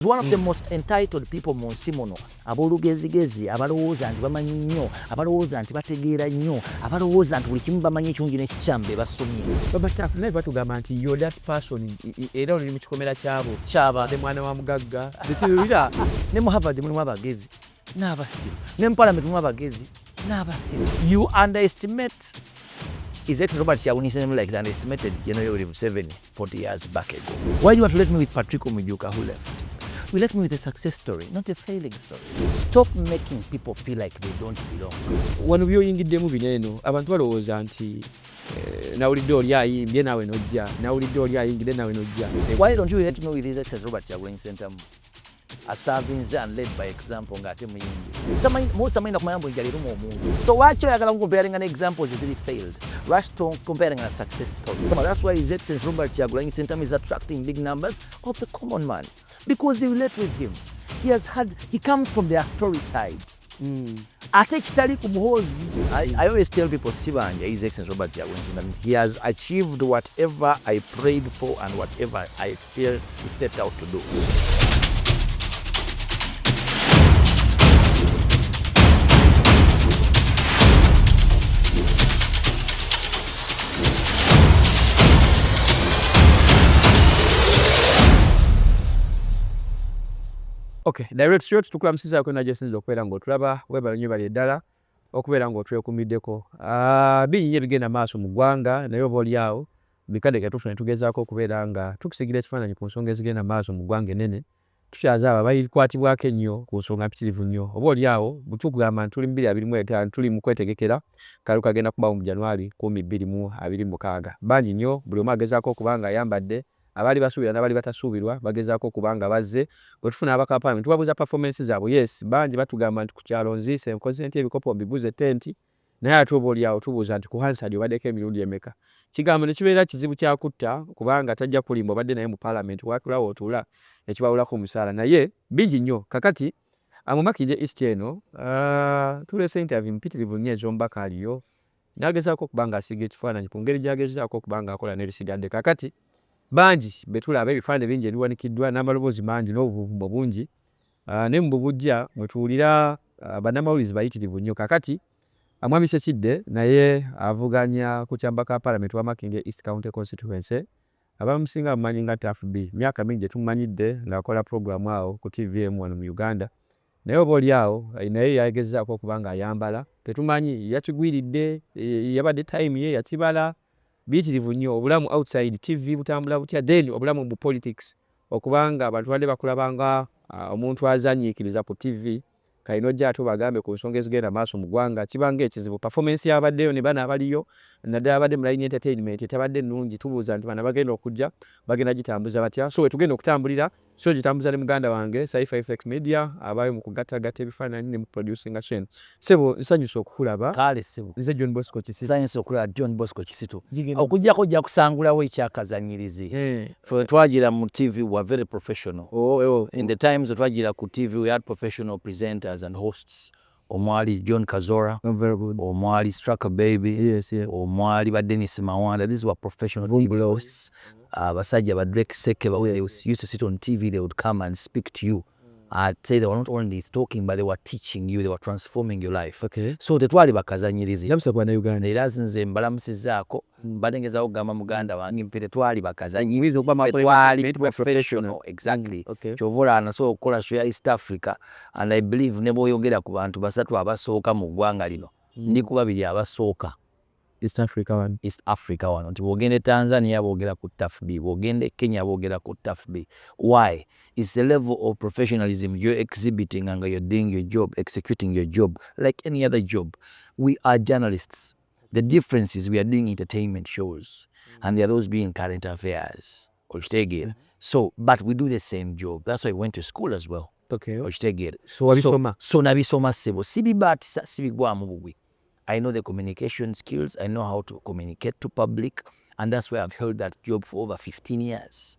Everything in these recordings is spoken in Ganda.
One of the most entitled people mu nsi muno, abolugezigezi abalowooza nti bamanyi nnyo, abalowooza nti bategeera nnyo, abalowooza nti buli kimu bamanyi ekirungi n'ekikyamu basomye. Baba Tuff naye batugamba nti you're that person era oli mu kikomera kyabo Kyaba ne mwana wa mugagga bitirira ne mu Harvard mulimu abagezi n'abasiru ne mu Parliament mulimu abagezi n'abasiru. You underestimate His Excellency Robert Kyagulanyi like they underestimated General Museveni 40 years back ago. Why do you want to let me with Patrick Omidyuka who left? We let me with a success story, not a failing story. Stop making people feel like they don't belong. Wano byoyingiddemu bineeno abantu balowooza nti nawulidde oli ayimbye naawe nojja, nawulidde oli ayingidde naawe nojja. Why don't you let me with His Excellency Robert Kyagulanyi Ssentamu? A serving and led by example ngate muyingi. Most of my mbo njali rumo omuntu. So why oyagala comparing an examples is really failed. Rush to comparing a success story. That's why His Excellency Robert Kyagulanyi Ssentamu is attracting big numbers of the common man. Because you relate with him. He comes from their story side. Ate kitali kumuhozi. I always tell people Sibanja, His Excellency Robert Kyagulanyi Ssentamu, he has achieved whatever I prayed for and whatever I feel he set out to do. Okay, direct shot tukulamusiza ko na Jason okubeera ng'otulaba webala nnyo bali eddala okubeera ng'otwekuumiddeko. Binyinyi bigenda maaso mu ggwanga naye oba oli awo bikadde katuufu ne tugezaako okubeera nga tukusigira ekifaananyi ku nsonga ezigenda maaso mu ggwanga ennene. Tukyaza abo abayikwatibwako ennyo ku nsonga mpitirivu nnyo. Oba oli awo butugamba nti tuli mu 2025 tuli mu kwetegekera kalu kagenda kubaawo mu January 2026. Bangi nnyo buli omu agezaako okuba nga ayambadde abali basuubira n'abali batasuubirwa bagezaako okuba nga bazze bwe tufuna abaka Parliament tubabuuza performance zaabwe. Yes, bangi batugamba nti ku kyalo nziise nkoze nti ebikopo mbibuze tenti naye ate oba oli awo tubuuza nti ku Hansard obaddeko emirundi emeka. Kigambo ne kibeera kizibu kya kutta kubanga tajja kulimba obadde naye mu Parliament watulawo otula ekibawulako omusaala naye bingi nnyo. Kakati Makindye East eno tuleese interview mpitirivu nnyo ez'omubaka aliyo n'agezaako okuba nga asiga ekifaananyi ku ngeri gy'agezaako okuba nga akola n'ebisigadde. Kakati bangi betulaba ebifaananyi bingi ebiwanikiddwa n'amaloboozi mangi n'obuvumbo bungi ne mu bubujja mwe tuwulira bannamawulize bayitirivu nnyo. Kakati Mwami Ssekidde naye avuganya ku kyambaka Parliament wa Makindye East County Constituency abamusinga bamumanyi nga Tuff B. Myaka mingi tumumanyidde ng'akola programu awo ku TVM wano mu Uganda naye oba oli awo naye yagezaako okuba nga ayambala tetumanyi yakigwiridde yabadde time ye yakibala biyitirivu nnyo. Obulamu outside TV butambula butya then obulamu mu politics okubanga abantu badde bakulabanga omuntu azanyiikiriza ku TV kalina ojja ate bagambe ku nsonga ezigenda maaso mu ggwanga kibanga ekizibu. Performance yabaddeyo ne bana abaliyo naddala abadde mu line entertainment etabadde nnungi tubuuza nti bana bagenda okujja bagenda gitambuza batya. So wetugenda okutambulira so gitambuza ne muganda wange Saifa FX Media abayo mu kugattagatta ebifaananyi ne mu producing channel. Sebo nsanyusa okukulaba. Kale sebo. Nze John Bosco Kisitu. Nsanyusa okulaba John Bosco Kisitu. Okujjako ojja kusangulawo ekyakazanyirizi. Fe twagira mu TV were very professional. In the times twagira ku TV we had professional presenters and hosts. Omwali John Kazora, very good. Omwali Straka Baby, Yes. Omwali ba Dennis Mawanda. These were professional TV hosts. Basajja ba Drake Seke, they used to sit on TV, they would come and speak to you. I'd say they were not only talking, but they were teaching you, they were transforming your life. Okay. So tetwali bakazanyirizi. Yamusa bwana Uganda. Era nze mbalamusizaako badengeza okugamba muganda wange mpite twali bakazanyirizi okuba twali professional. Exactly. Okay. Kyovola nasobola okukola show ya East Africa and I believe ne bw'oyogera ku bantu basatu abasooka mu ggwanga lino ndi ku babiri abasooka East Africa wano nti bw'ogenda e Tanzania boogera ku Tuff B, bw'ogenda e Kenya boogera ku Tuff B. Why? It's a level of professionalism you're exhibiting and you're doing your job, executing your job like any other job. We are journalists. The difference is we are doing entertainment shows and there are those doing current affairs. So, but we do the same job. That's why we went to school as well. Okay. So nabisoma sebo. Sibibatisa sibigwamu bugwi. I know the communication skills. I know how to communicate to public. And that's why I've held that job for over 15 years.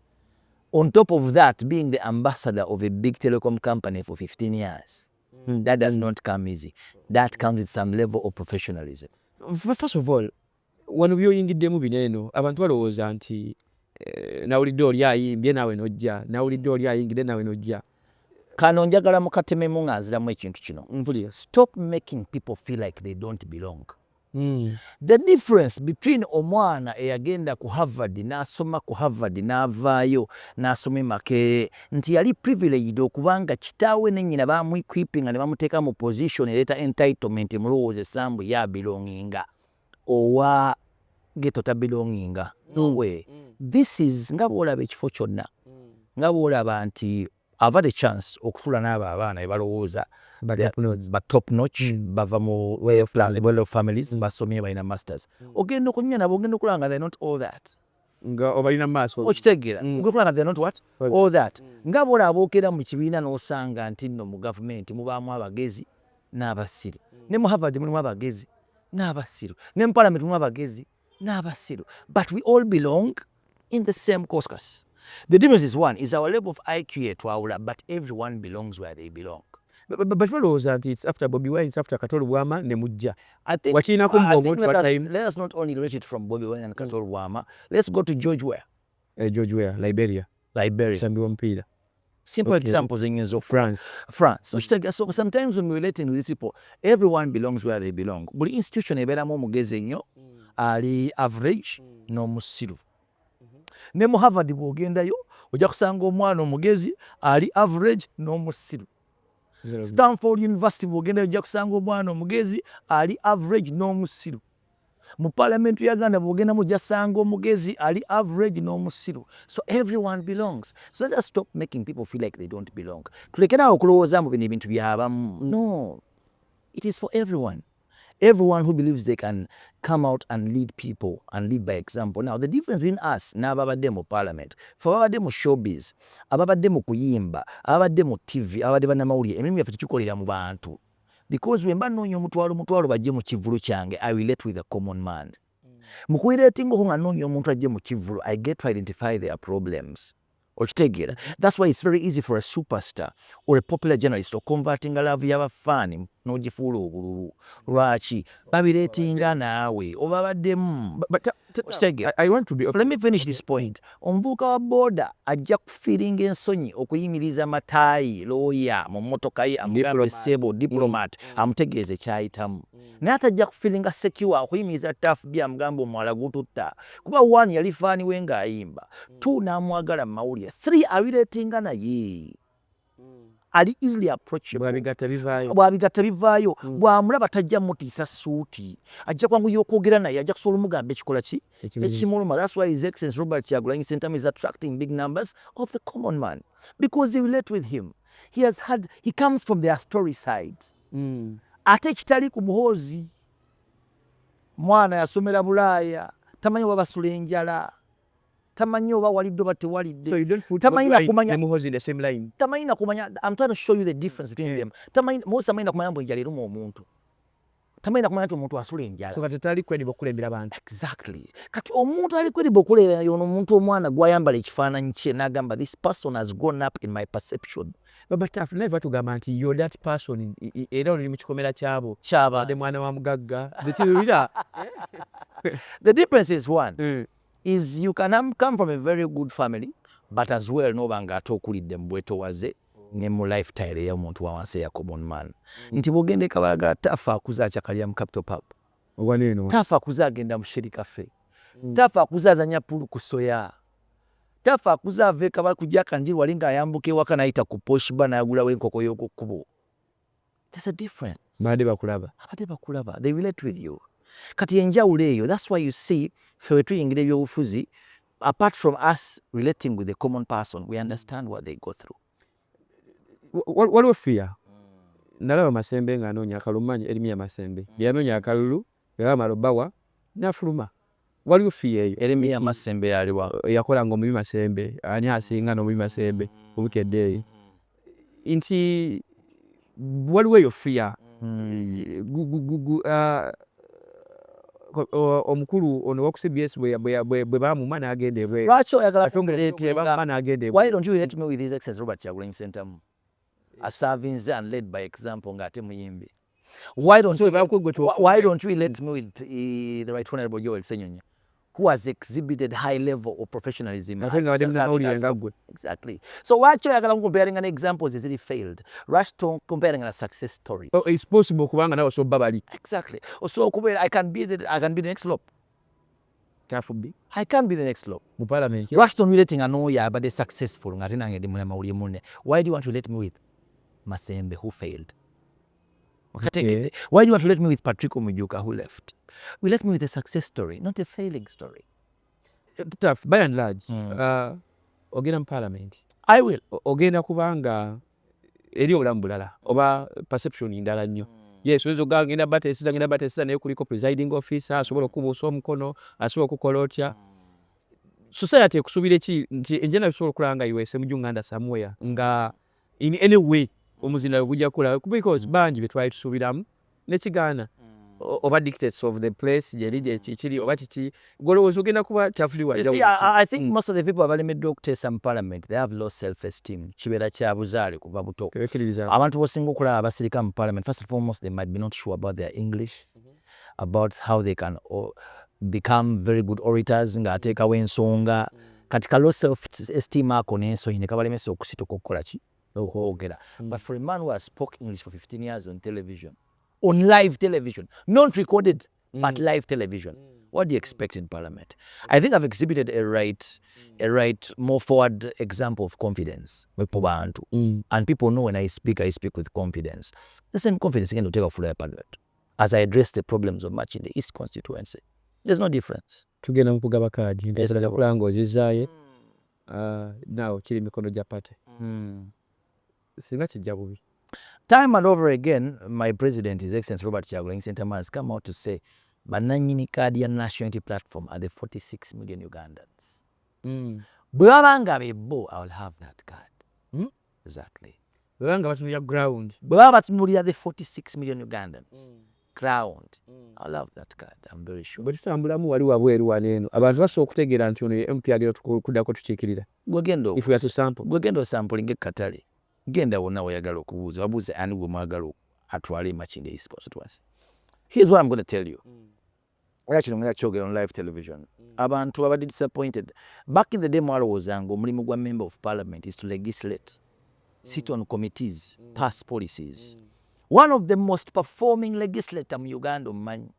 On top of that, being the ambassador of a big telecom company for 15 years. That does not come easy. That comes with some level of professionalism. First of all, wano byoyingiddemu bineeno abantu balowooza nti nawulidde oli ayimbye naawe nojja, nawulidde oli ayingidde naawe nojja. kano njagala mukatememu nga nziramu ekintu kino. Stop making people feel like they don't belong. The difference between omwana eyagenda ku Harvard n'asoma ku Harvard n'avaayo n'asoma e Makerere nti yali privileged okubanga kitaawe ne nnyina bamwequipinga ne bamuteeka mu position ereeta entitlement mulowooza essambu ya belonginga owa geto ta belonginga. No way. This is nga bw'olaba ekifo kyonna nga bw'olaba nti ava the chance okutula n'abo abaana balowooza but top notch bava mu way of families basomye balina masters ogenda okunya nabo ogenda okulanga they're not all that nga obalina maaso okitegeera ogenda okulanga they're not what all that nga bola abookera mu kibiina n'osanga nti nno mu gavumenti mubaamu abagezi n'abasiru ne mu Harvard mulimu abagezi n'abasiru ne mu parliament mulimu abagezi n'abasiru but we all belong in the same caucus. The difference is one is our level of IQ twawula but everyone belongs where they belong. But balowooza nti it's after Bobi Wine, it's after Katolu Bwama ne mujja. I think let us not only relate it from Bobi Wine and Katolu Bwama. Let's go to George Weah. George Weah, Liberia. Sambi wampira. Simple examples in of France. So sometimes when we relate to these people, everyone belongs where they belong. Buli institution ebeeramu omugezi nnyo ali average n'omusiru. Ne mu Harvard bw'ogendayo ojja kusanga omwana omugezi ali average n'omusiru. Stanford University bw'ogendayo ojja kusanga omwana omugezi ali average n'omusiru. Mu Parliament ya Uganda bw'ogendamu ojja kusanga omugezi ali average n'omusiru. So everyone belongs. So let us stop making people feel like they don't belong. Tulekerawo okulowooza mu bino ebintu by'abamu. No. It is for everyone. Everyone who believes they can come out and lead people and lead by example. Now, the difference between us n'ababadde mu parliament, for ababadde mu showbiz, ababadde mu kuyimba, ababadde mu TV, ababadde bannamawulire, emirimu yaffe tugikolera mu bantu. Because when mba nnoonya omutwalo bajje mu kivulu kyange, I relate with a common man. Mu kuireetingako nga nnoonya omuntu ajje mu kivulu, I get to identify their problems. Okitegeera. That's why it's very easy for a superstar or a popular journalist to converting a love y'abafaani n'ogifuula obululu. Lwaki? Babireetinga naawe oba baddemu. I want to be Let me finish this point. Omuvubuka wa booda ajja kufiiringa ensonyi okuyimiriza Mataayi lawyer mu mmotoka ye amugambe ssebo diplomat amutegeeze kyayitamu. Naye atajja kufiiringa secure okuyimiriza Tuff amugambe omuwala gututta. Kuba 1 yali faani we ng'ayimba. 2 n'amwagala mu mawulire. 3 abireetinga naye. Ali easily approachable. Bw'abigatta bivaayo. Bw'amulaba tajja mutiisa suuti. Ajja kwanguya okwogera naye, ajja kusobola omugamba ekikola ki? Ekimuluma. That's why His Excellency Robert Kyagulanyi Ssentamu is attracting big numbers of the common man. Because they relate with him. He comes from their story side. Ate kitali ku muhoozi. Mwana yasomera Bulaaya. Tamanyi oba basula enjala. Tamanyi oba walidde oba tewalidde. So you don't put Muhoozi in the same line. Tamanyi na kumanya. I'm trying to show you the difference between them. Muhoozi tamanyi na kumanya mbu enjala eruma omuntu. Tamanyi na kumanya nti omuntu asula enjala. So kati tali credible okulembera abantu. Exactly. Kati omuntu ali credible okulembera yono omuntu omwana gwayambala ekifaananyi kye n'agamba this person has grown up in my perception. But Tuff never tugamba nti you're that person era oli mu kikomera kyabo. Ade mwana wa mugagga. The difference is one. Is you can come from a very good family but as well n'obanga ate okulidde mu bwetowaze ne mu lifestyle ey'omuntu wa wansi eya common man. Nti bw'ogenda e Kabaga Tuff akuze akyakalya mu Capital Pub. Tuff akuze agenda mu Sherry Cafe. Tuff akuze azanya pulu ku soya. Tuff akuze ava e Kabaga kujja Kanjiri wali ng'ayambuka ewaka n'ayita ku Posh Bar n'agulawo enkoko y'oku kkubo. There's a difference. Abadde bakulaba. They relate with you. Kati enjawulo eyo, that's why you see ffe we tuyingira ebyobufuzi, apart from us relating with the common person, we understand what they go through. Waliwo fear. Nalaba Masembe ng'anoonya akalulu, manyi erimu ya Masembe. Yanoonya akalulu, yamala obbawa n'afuluma. Waliwo fear eyo. Erimu ya Masembe yaliwa. Yakolanga omubi Masembe, ani asinga n'omubi Masembe, obukedde eyo. Nti waliwo eyo fear. Omukulu ono wa CBS bwe baamuma n'agenda ebweru. Lwaki oyagala why don't you relate me with His Excellency Robert Kyagulanyi Ssentamu aservinze and led by example ng'ate muyimbi? Why don't you relate me with the Right Honorable Joel Ssenyonyi who has exhibited high level of professionalism. Exactly. So what you are comparing an examples is really failed. Rush to comparing a success story. Oh, it's possible kubanga nawe so babali. Exactly. So I can be the next slop. I can be the next slop. Mu parliament. Rush to relating an oya but they successful. Why do you want to let me with Masembe who failed? Okay. Why do you want to let me with Patrick Omujuka who left? We let me with a success story, not a failing story. Tuff, by and large, ogenda mu parliament. I will. Ogenda kubanga eri obulamu bulala oba perception ndala nnyo. Yes, oyinza okugamba ngenda batesiza naye kuliko presiding officer asobola okubuusa omukono, asobola okukola otya. Society ekusuubira ki nti enjena bisobola okulaba nga iweese mu Uganda somewhere nga in any way omuzindalo gujja kukula because bangi betwali tusuubiramu nekigaana oba dictates of the place gyeri kiri oba kiki golowooza ogenda kuba kyafuliwa. I think most of the people abalemeddwa okuteesa mu parliament they have low self esteem kibeera kya buzaale kuva buto. Abantu bosinga okulaba abasirika mu parliament first and foremost they might be not sure about their English, about how they can become very good orators ng'ateekawo ensonga kati ka low self esteem ako n'ensonyi ne kabalemesa okusituka okukola ki okwogera. But for a man who has spoke English for 15 years on television, on live television, not recorded, but live television. What do you expect in parliament? I think I've exhibited a right, more forward example of confidence. And people know when I speak with confidence. The same confidence again to take off for parliament. As I address the problems of much in the East constituency. There's no difference. Tugenda mukugaba kaadi. Ndasala kulanga ozizaaye. Now kiri mikono gya pate. Singa kijja bubi. Time and over again, my president, His Excellency Robert KYAGULANYI Ssentamu, has come out to say, Bananyini Kadi and National Unity Platform are the 46 million Ugandans. Bwabanga bebo, I will have that card. Exactly. Bwabanga batunulira ground. Bwabanga batunulira the 46 million Ugandans. Ground. I'll have that card, I'm very sure. Bwe tutambulamu wali wabweru waneeno. Abantu basobola okutegeera nti ono MP agenda kuddako tukiikirira. If we are to sample. Gwegenda osampling ekkatale. Genda wonna wayagala okubuuza wabuuze ani gwe mwagala atwale Makinde East constituency. Here's what I'm going to tell you. Actually, I'm going to kyogera on live television. Abantu abadde disappointed. Back in the day mwalowoozanga omulimu gwa member of parliament is to legislate, sit on committees, pass policies. One of the most performing legislator mu Uganda omumanyi.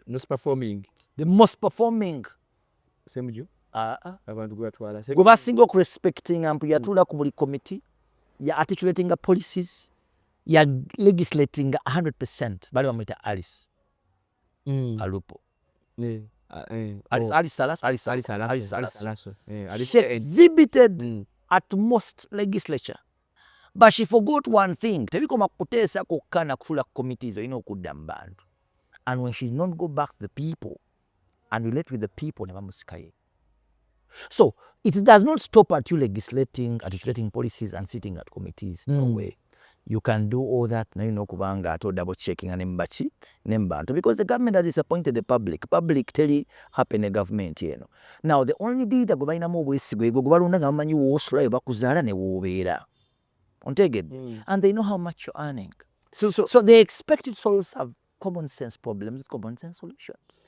Most performing. The most performing. Semuju. Abantu gwatwala. Gwe basinga okurespecting ampu yatuula ku buli committee, ya articulating policies, ya legislating 100%. Bali bamwita Alice. Alupo. Alice Salas. She exhibited at most legislature. But she forgot one thing. Tebikoma kuteesa kokka na kutuula committees olina okudda mu bantu. And when she did not go back to the people and relate with the people, ne bamusikaye. So it does not stop at you legislating, articulating policies and sitting at committees. No way. You can do all that na you kubanga ato double checking and embachi nembantu because the government has disappointed the public. Public tell happen a government Now the only data go baina mo bwesigwe go balunda ngamanyi wosula bakuzaala ne wobeera. And they know how much you're earning. So they expect you to solve common sense problems with common sense solutions.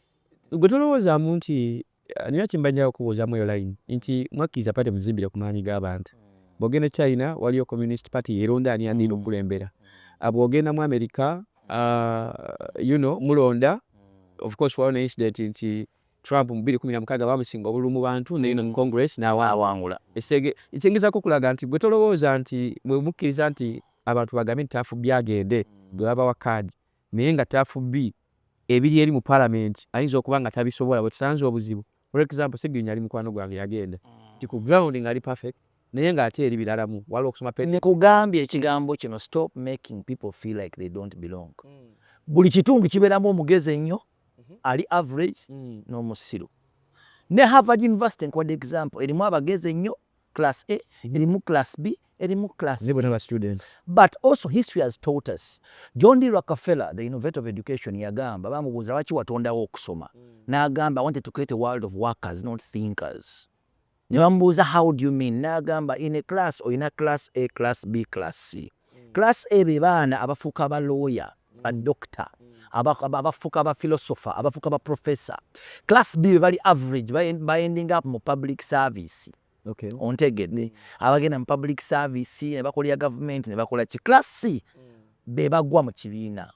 Gwe tolowoozaamu nti nina kyembanja okubuuzaamu eyo line nti mwakkiriza pate muzimbire ku maanyi g'abantu. Bw'ogenda China waliyo Communist Party eronda ani aniina okulembera. Bw'ogenda mu America mulonda of course waliwo ne incident nti Trump mu 2016 bamusinga obululu mu bantu ne mu Congress n'awangula. Ekyengezaako kulaga nti bwe tolowooza nti bwe mukkiriza nti abantu bagambe nti Tuff byagende bwe babawa kaadi naye nga Tuff ebiri eri mu parliament ayinza okuba nga tabisobola bwe tusanze obuzibu. For example, Ssekidde ali mukwano gwange yagenda nti ku ground ngali perfect naye ng'ate eri biralamu waliwo okusoma pen. Nekugambye ekigambo kino, stop making people feel like they don't belong. Buli kitundu kibeeramu omugezi ennyo ali average n'omusiru. Ne Harvard University nkuwadde example erimu abagezi ennyo class A, erimu class B, erimu class C. But also history has taught us. John D. Rockefeller, the innovator of education, yagamba bamubuuza lwaki watondawo okusoma. N'agamba I wanted to create a world of workers, not thinkers. Ne bamubuuza how do you mean? N'agamba in a class oyina class A, class B, class C. Class A be baana abafuuka ba lawyer, ba doctor, abafuuka aba philosopher, abafuuka aba professor. Class B bali average ending up mu public service. Okay. Ontegedde abagenda mu public service ne bakolera government ne bakola ki. Class C be bagwa mu kibiina.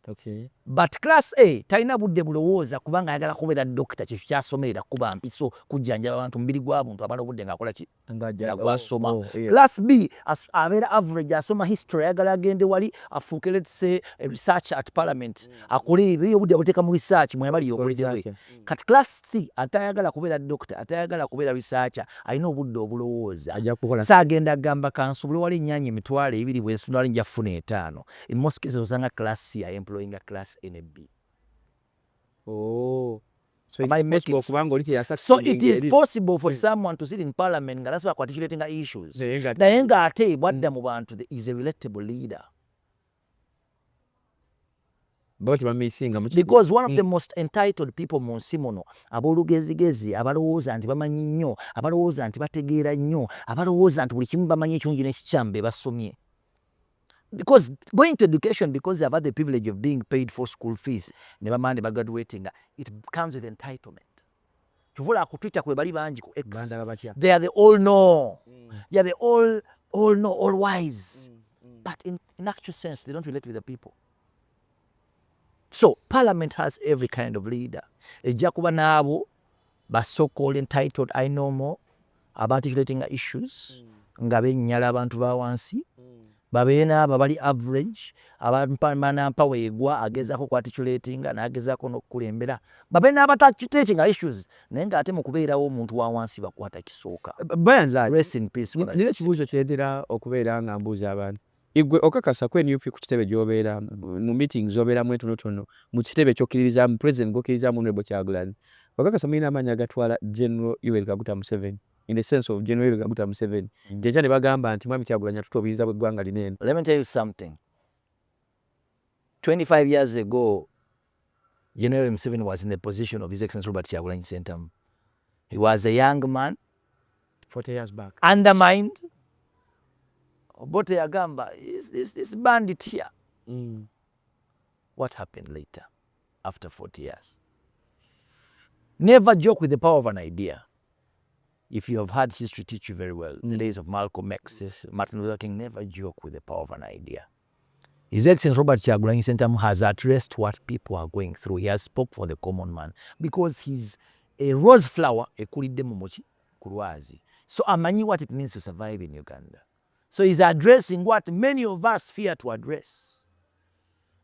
Okay. But class A talina budde bulowooza kubanga ayagala kubeera doctor, kyekyo kyasomerera kuba mpiso kujjanjaba abantu mubiri gw'abuntu abala obudde ng'akola ki gw'asoma. Class B abeera average, asoma history, ayagala agende wali afuuke let's say a researcher at parliament, akole ebyo obudde abuteeka mu research mwebali obulewe. Kati class C atayagala kubeera doctor, atayagala kubeera researcher, alina obudde obulowooza. Saagenda agamba kansubule wali ennyaanya emitwalo 2 bw'ensula nja ffuna 5. In most cases osanga class C employing a class A and B. So it is possible for someone to sit in parliament nga that's why articulating issues. Naye ng'ate bwadda mu bantu is a relatable leader. Because one of the most entitled people mu nsi muno ab'olugezigezi, abalowooza nti bamanyi nnyo, abalowooza nti bategeera nnyo, abalowooza nti buli kimu bamanyi ekirungi n'ekikyamu basomye. Because going to education, because they have had the privilege of being paid for school fees, never mind about graduating, it comes with entitlement. Tuvula ku Twitter kwe bali bangi ku X. They are the all know. They are the all know, all wise. But in actual sense, they don't relate with the people. So parliament has every kind of leader. Ejja kuba n'abo ba so-called entitled I know more about articulating issues nga bennyala abantu ba wansi. Babeena abo bali average, abampa weegwa agezaako ku articulating n'agezaako n'okukulembera. Babeena abatatekinga issues naye ng'ate mu kubeerawo omuntu wa wansi bakwata kisooka. Rest in peace. Nina ekibuuzo kyentera okubeera nga mbuuza abantu. Igwe okakasa kwenyufi ku kitebe gy'obeera mu meetings z'obeeramu entonotono mu kitebe ky'okkiririzaamu president gw'okkirizaamu Honorable Kyagulanyi. Okakasa mulina amaanyi agatwala General Yoweri Kaguta Museveni. In the sense of General Yoweri Kaguta Museveni. Jecha ne bagamba nti Mwami Kyagulanyi atuta obuyinza bw'eggwanga linene. Let me tell you something. 25 years ago, General Museveni was in the position of His Excellency Robert Kyagulanyi Ssentamu. He was a young man. 40 years back. Undermined. Obote yagamba, this bandit here. What happened later, after 40 years? Never joke with the power of an idea. If you have had history teach you very well, in the days of Malcolm X, Martin Luther King, never joke with the power of an idea. His Excellency Robert Kyagulanyi Ssentamu has addressed what people are going through. He has spoke for the common man because he's a rose flower, ekulidde mu muki kulwazi. So amanyi what it means to survive in Uganda. So he's addressing what many of us fear to address.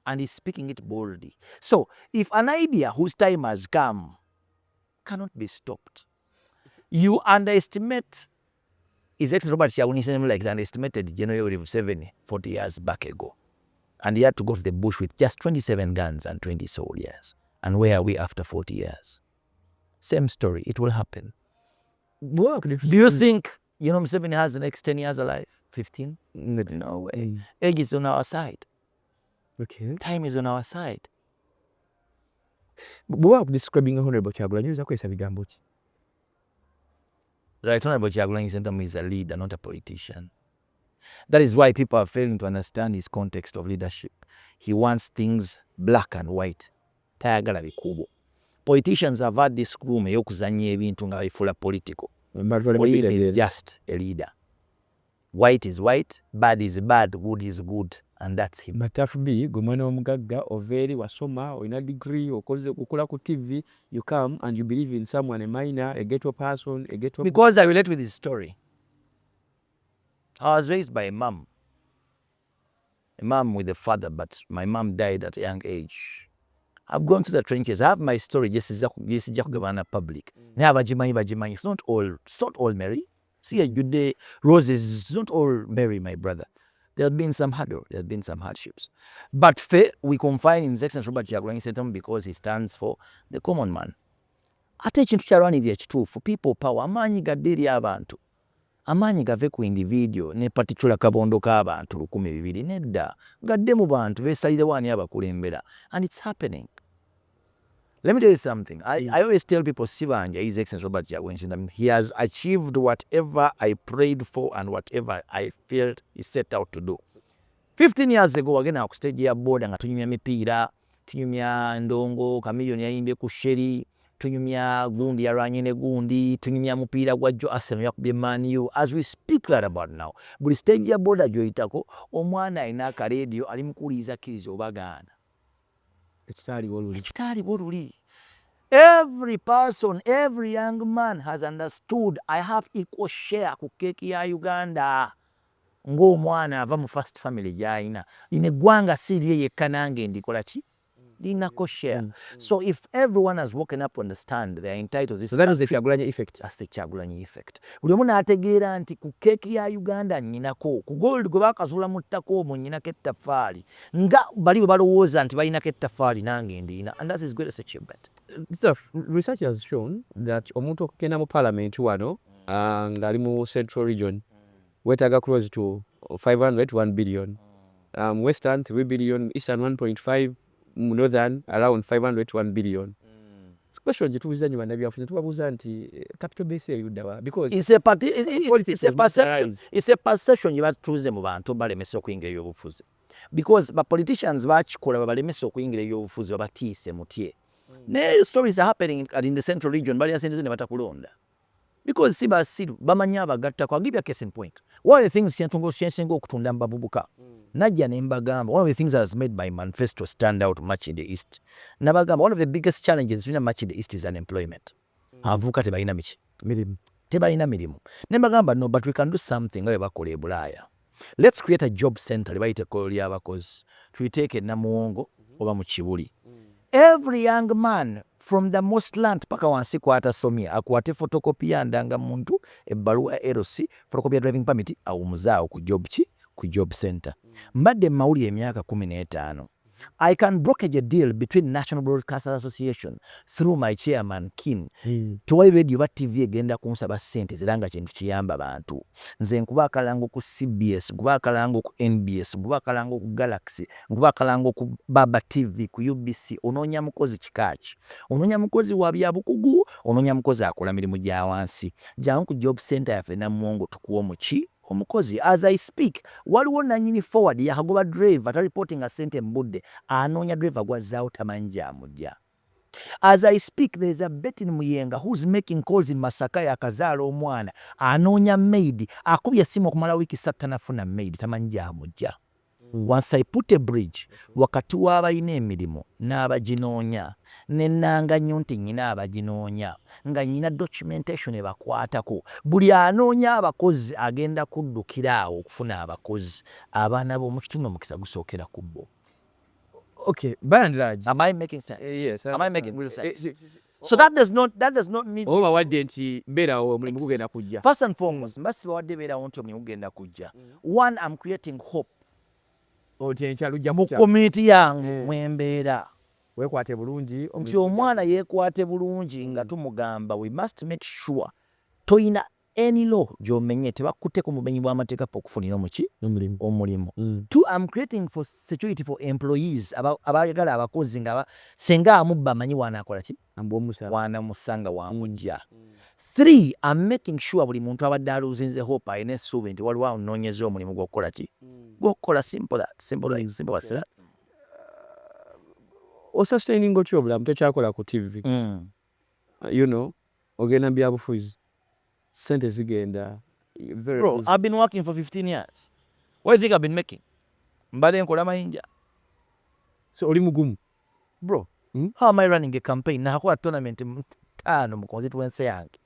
And he's speaking it boldly. So if an idea whose time has come cannot be stopped, you underestimate His Excellency Robert Kyagulanyi Ssentamu like they underestimated General Yoweri Museveni 40 years back ago. And he had to go to the bush with just 27 guns and 20 soldiers. And where are we after 40 years? Same story. It will happen. Do you think Museveni has the next 10 years alive? 15? No way. Age is on our side. Okay. Time is on our side. Bw'oba describing Honorable Kyagulanyi oyinza kwesa bigambo ki? Right, Honorable Kyagulanyi Ssentamu is a leader, not a politician. That is why people are failing to understand his context of leadership. He wants things black and white. Tayagala bikubo. Politicians have had this room ey'okuzannya ebintu nga bifuula political. For him is just a leader. White is white, bad is bad, good is good, and that's him. But Tuff gwe mwana w'omugagga overi wasoma olina degree okola ku TV, you come and you believe in someone, a minor, a ghetto person, a ghetto. Because I relate with his story. I was raised by a mom with a father, but my mom died at a young age. I've gone to the trenches. I have my story. Just kugabana public. Bajimanyi. It's not all merry. See, Jude roses. It's not all merry, my brother. There have been some hurdle. There have been some hardships. But we confine in His Excellency Robert Kyagulanyi Ssentamu because he stands for the common man. Ate ekintu kyalwanirira ekituufu people power amaanyi gadde eri abantu. Amaanyi gave ku individual ne particular kabondo k'abantu 1,200 nedda gadde mu bantu beesalirawo ani abakulembera. And it's happening. Let me tell you something. I always tell people, Sibanja, His Excellency Robert Kyagulanyi Ssentamu, he has achieved whatever I prayed for and whatever I felt he set out to do. 15 years ago wagenda ku stage ya boda nga tunyumya mipiira, tunyumya ndongo, Chameleone yayimbye ku Sherry, tunyumya gundi yarwanye ne gundi, tunyumya mupiira gwa Joe Arsenal yakubye Man U. As we speak right about now, buli stage ya boda gyoyitako omwana alina akaleediyo ali mu kuwuliriza kkiriza oba gaana. Ekitaaliwo luli. Every person, every young man has understood I have equal share ku keeki ya Uganda. Ng'omwana ava mu first family gy'alina. Lino eggwanga si lye yekka nange ndikola ki? Linako share. So if everyone has woken up to understand they are entitled to this. So that was the Kyagulanyi effect. That's the Kyagulanyi effect. Buli omu n'ategeera nti ku keeki ya Uganda nnyinako, ku gold gwe baakazuula mu ttaka omwo nnyinako ettaffaali. Nga bali bwe balowooza nti balinako ettaffaali nange ndiina. And that's his greatest achievement. Research has shown that omuntu okugenda mu parliament wano ng'ali mu central region weetaaga close to 500 to 1 billion. Western 3 billion, Eastern 1.5, Northern around 500 to 1 billion. Question gyetubuuza nnyo bannabyabufuzi tubabuuza nti capital base eyudda wa? Because it's a perception gye batuuze mu bantu balemesa okuyingira ebyobufuzi. Because politicians bakikola balemesa okuyingira ebyobufuzi babatiise mutye. Naye stories are happening in the central region bali yasendezo ne batakulonda. Because si basiru bamanyi abagattako. I'll give you a case in point. One of the things kyensinga okutunda mu bavubuka najja ne mbagamba, one of the things that has made my manifesto stand out much in the East, nabagamba one of the biggest challenges tulina much in the East is unemployment. Abavubuka tebalina mirimu. Tebalina mirimu. Ne mbagamba no, but we can do something nga bwe bakola e Bulaaya. Let's create a job center libayite ekkolo ly'abakozi. Tuyiteeke e Namuwongo oba mu Kibuli. Every young man from the most land paka wansi kwatasomye akwate photocopy ya ndangamuntu, ebbaluwa LC, photocopy ya driving permit awumuzaawo ku job ki? Ku job center. Mbadde mawuli emyaka 15. I can brokerage a deal between National Broadcasters Association through my chairman Kin. Tuwayi radio ba TV egenda kunsaba ssente ziranga kintu kiyamba bantu. Nze nkuba akalango ku CBS, nkuba akalango ku NBS, nkuba akalango ku Galaxy, nkuba akalango ku Baba TV, ku UBC. Onoonya mukozi kikaaki. Onoonya mukozi wa byabukugu, onoonya mukozi akola mirimu gya wansi. Jangu ku job center yaffe Namuwongo tukuwa muki? Omukozi. As I speak, waliwo nanyini forward yahagoba driver ta reporting a sente mbudde anoonya driver gwazzaawo tamanyi gy'amujja. As I speak, there is a Betty Muyenga who's making calls in Masaka yakazaala omwana anoonya maid akubye essimu okumala wiiki 3 tanafuna maid tamanyi gy'amujja. Once I put a bridge wakati w'abalina emirimu n'abaginoonya nennanga nnyo nti nnyina abaginoonya nga nnyina documentation ebakwatako, buli anoonya abakozi agenda kuddukira awo okufuna abakozi, abaana b'omu kitundu omukisa gusookera ku bo. Okay, by and large. Am I making sense? Yes. Am I making real sense? So that does not mean oba wadde nti mbeerawo omulimu gugenda kujja. First and foremost, mbasiba wadde beerawo nti omulimu gugenda kujja. One, I'm creating hope. Mu community yange mwembeera weekwate bulungi nti omwana yeekwate bulungi nga tumugamba we must make sure toyina any law gy'omenye tebakutte ku mumenyi bw'amateeka okufunira omulimu. Two, I'm creating for security for employees abayagala abakozi nga senga amubba amanyi waanaakola ki? Waanamusanga wamujja. Three, I'm making sure buli muntu abadde aluuzinze hope alina essuubi nti waliwo anoonyeza omulimu gw'okukola ki? Gw'okukola simple as that. Osustaining otya obulamu tokyakola ku TV. You know, ogenda byabufuzi. Sente zigenda. Bro, I've been working for 15 years. What do you think I've been making? Mbadde nkola mayinja. So oli mugumu. Bro, how am I running a campaign? Nakola tournament 5 mu constituency yange.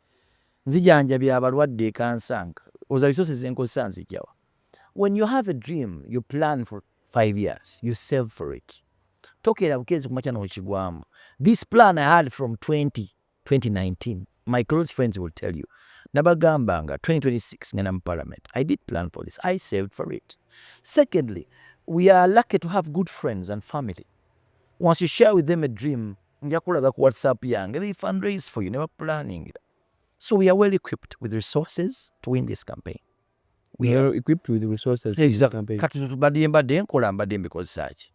Nzijanjabya abalwadde ekansanga. Oza resources enkozesa nzijjawa. When you have a dream, you plan for 5 years. You save for it. Tokera bukezi kumakya n'okigwamu. This plan I had from 2019. My close friends will tell you. Nabagambanga 2026 ngana mu parliament. I did plan for this. I saved for it. Secondly, we are lucky to have good friends and family. Once you share with them a dream, njakulaga ku WhatsApp yange, they fundraise for you, never planning it. So we are well equipped with resources to win this campaign. We are equipped with the resources. Exactly. Kati mbadde nkola mbadde mbikozesa ki?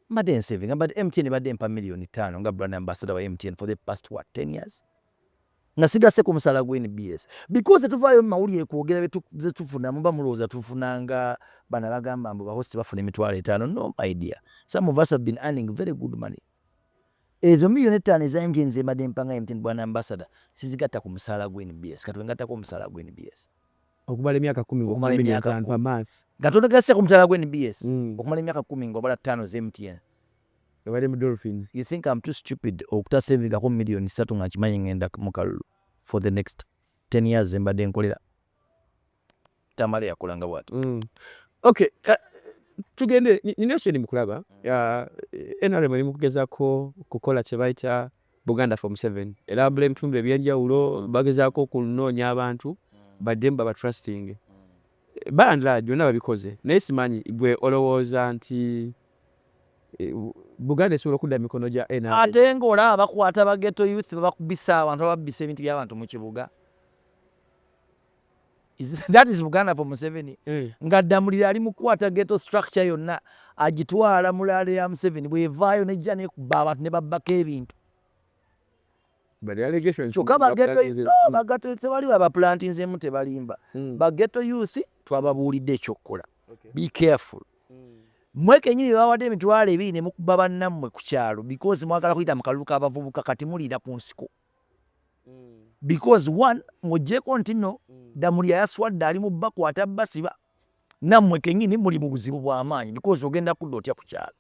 Mbadde saving. Mbadde MTN mbadde mpa $1 million nga brand ambassador wa MTN for the past 10 years? nga sigase ku musala gwa NBS because tuvaayo mumawulire kwogera betufuna muba mulowooza tufunanga bana bagamba mbu bahosti bafuna $5,000 no my dear, some of us have been earning very good money. Ezo $1,500,000 eza MTN nze mbadde mpanga MTN bwana ambassador sizigatta ku musaala gwa NBS kati wengattako omusaala gwa NBS okumala emyaka 10 amaani Katonda gasse ku musaala gwa NBS okumala emyaka 10 ng'obala 5 za MTN. ebadde mu Dolphins. You think I'm too stupid okutasavingako million 3 nga nkimanyi ngenda mu kalulu for the next 10 years mbadde nkolera tamale yakolanga bwati. Okay, tugende nina ekyo mukulaba NRM eri mu kugezaako kukola kye bayita Buganda for Museveni erambula ebitundu ebyenjawulo bagezaako okunoonya abantu badde baba trusting bandla byonna babikoze naye simanyi gwe olowooza nti Buganda esobola okudda mu mikono gya NRM ate ng'olaba bakwata ba ghetto youth babakubisa abantu bababisa ebintu by'abantu mu kibuga. That is Buganda for Museveni. Nga Damulira ali mu kukwata ghetto structure yonna agitwala mu laale ya Museveni bw'evaayo nejja nekuba abantu ne babbako ebintu. Kyokka baghetto youth tebaliwo abaplantinzemu tebalimba. Baghetto youth twababuulidde ekyokukola. Be careful. Mwe kennyini bawadde emitwalo 2 ne mukuba bannammwe ku kyalo because mwagala kuyita mu kalulu k'abavubuka kati muliira ku nsiko. Because one muggyeko nti no Damulira yaswadde ali mu bakwata basiba nammwe kennyini muli mu buzibu bw'amaanyi because ogenda kudda otya ku kyalo.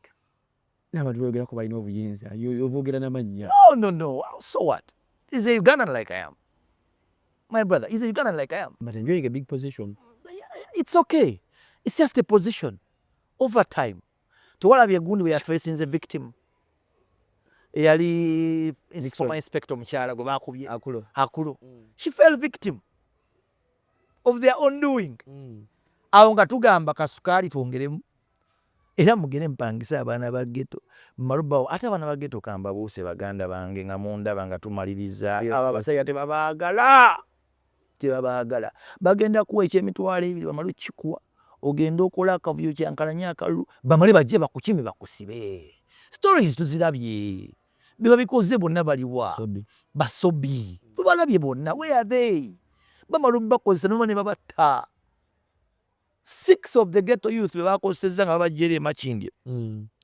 n'abantu boyogerako balina obuyinza oboogera n'amannya. No. So what? He's a Ugandan like I am. My brother, he's a Ugandan like I am. But enjoying a big position. It's okay. It's just a position. Over time. Tewalabye gundi we are facing the victim. Eyali former inspector mukyala gwe bakubye Akulo. She fell victim of their own doing. Awo nga tugamba kasukaali twongeremu era mugere mpangisa abaana ba ghetto malubawo ate abaana ba ghetto kamba buuse baganda bange nga mundaba nga tumaliriza aba basajja tebabaagala bagenda kuwa ekyemitwalo 2 bamalu kikuwa ogenda okola akavuyo kyankalanya akalulu bamale bajje bakukime bakusibe. Stories tuzirabye biba bikoze bonna baliwa basobi tubalabye bonna where are they bamalu bakozesa noma ne babatta 6 of the ghetto youth be bakozeseza nga babajjere Makindye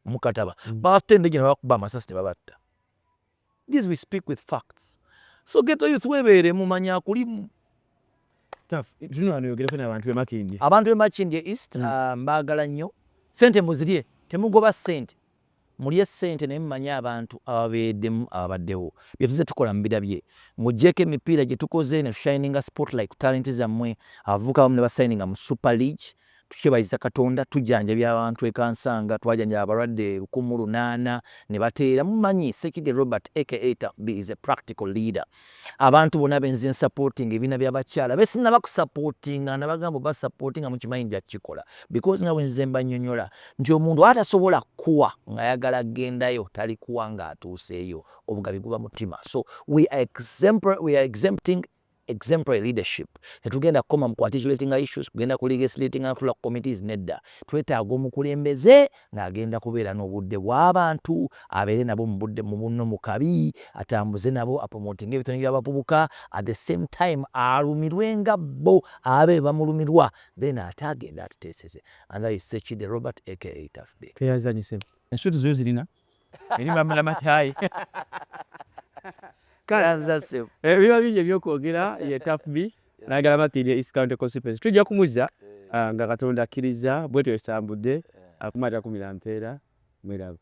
mukataba batende gye bakuba amasasi ne babatta. This we speak with facts. So ghetto youth webeere mumanya kulimu Tuff tuno wano yogereko n'abantu Makindye. Abantu Makindye East mbaagala nnyo sente muzirye temugoba sente mulye sente naye mumanye abantu ababeeddemu ababaddewo bye tuze tukola mu birabye muggyeko emipiira gye tukoze ne tushininga spotlight ku talenti zammwe abavubuka abamu ne basayininga mu Super League tukyebayiza Katonda tujjanjabya abantu ekansanga twajanjaba abalwadde 108 ne bateera mumanyi Ssekidde Robert aka Tuff is a practical leader. Abantu bonna benze supporting ebina by'abakyala besinna bakusupportinga nabagamba basupportinga mu kimanyi nja kikola because nga wenze mbanyonyola nti omuntu atasobola kuwa ng'ayagala gendayo talikuwa ng'atuuseeyo obugabi guba mutima. So we are exempting exemplary leadership. Tetugenda kukoma mu legislating issues kugenda ku legislating committees nedda. Twetaaga omukulembeze ng'agenda kubeera n'obudde bw'abantu abeere nabo mu budde mu bunno mu kabi atambuze nabo apromoting ebitone by'abavubuka at the same time alumirwenga bo abe bamulumirwa then ate agenda atuteeseze. And that is Ssekidde Robert aka Tuff. Keyazanyise ensuti zo zirina eri bamala matayi Kanzase biba bingi ebyokwogera ye Tuff n'agala Makindye East County Constituency tujja kumuzza nga Katonda akkiriza bwe twesambudde akumata 10 mpeera mweraba.